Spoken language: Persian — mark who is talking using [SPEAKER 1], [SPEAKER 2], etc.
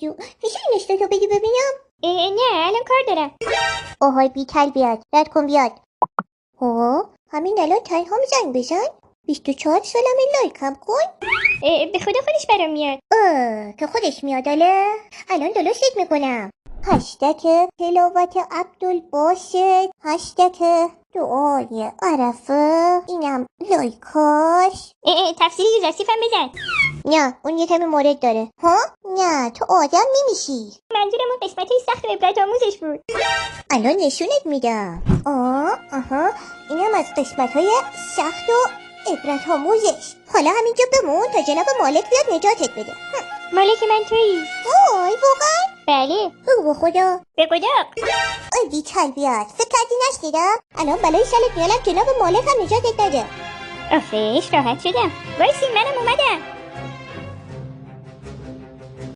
[SPEAKER 1] موضوع. میشه این اشتاتو بگی ببینم؟
[SPEAKER 2] نه الان کار دارم.
[SPEAKER 1] آهای بیتل بیاد. رد کن بیاد. همین الان تنها زنگ بزن. 24 سالمه لایکم کن.
[SPEAKER 2] به خدا خودش برام میاد.
[SPEAKER 1] که خودش میاد الان درستت میکنم. هشتک تلاوت عبدالباسط، هشتک دعای عرفه، اینم لایکاش.
[SPEAKER 2] تفسیر یوزرسیفم بزن.
[SPEAKER 1] نه اون یه کمی مورد داره. نه تو آدم نمیشی.
[SPEAKER 2] منظورم اون قسمتای سخت و عبرت آموزش بود.
[SPEAKER 1] الان نشونت میدم. اینم از قسمت‌های سخت و عبرت آموزش. حالا همینجا بمون تا جناب مالک بیاد نجاتت بده.
[SPEAKER 2] مالک من تویی؟
[SPEAKER 1] وای واقعا؟
[SPEAKER 2] بله.
[SPEAKER 1] به خدا.
[SPEAKER 2] به خدا.
[SPEAKER 1] ای بیچل بیاد. فکر کردی نشنیدم؟ الان بلای سرت میارم جناب مالک هم نجاتت بده.
[SPEAKER 2] آخیش راحت شدم. وایسی منم اومدم.